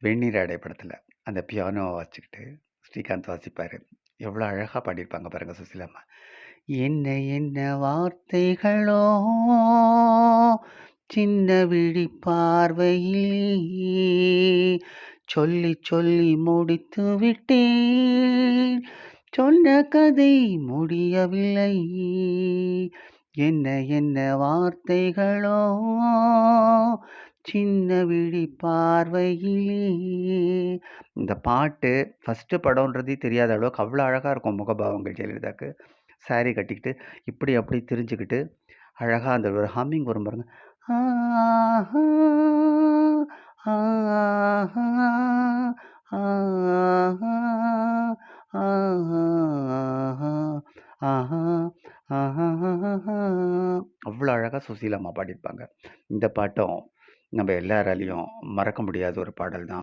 வெந்நீர் ஆடை படத்துல அந்த பியானோவ வாசிச்சுக்கிட்டு ஸ்ரீகாந்த் வாசிப்பாரு. எவ்வளோ அழகா பாடியிருப்பாங்க பாருங்க சுசீலா அம்மா. என்ன என்ன வார்த்தைகளோ சின்ன விழி பார்வையிலே சொல்லி சொல்லி முடித்து விட்டேன். சொன்ன கதை முடியவில்லை. என்ன என்ன வார்த்தைகளோ சின்ன விழி பார்வையிலே. இந்த பாட்டு ஃபஸ்ட்டு படம்ன்றதே தெரியாத அளவுக்கு அவ்வளோ அழகா இருக்கும் முகபாவங்கள் ஜெயலலிதாக்கு. சாரி கட்டிக்கிட்டு இப்படி அப்படி திரிஞ்சுக்கிட்டு அழகா அந்த ஒரு ஹம்மிங் வரும் பாருங்க. ஆஹா, ஆஹா, ஆஹா, ஆஹா, ஆஹா, ஆஹா. அவ்வளோ அழகா சுசீலா அம்மா பாடியிருப்பாங்க. இந்த பாட்டும் நம்ம எல்லாராலையும் மறக்க முடியாத ஒரு பாடல் தான்.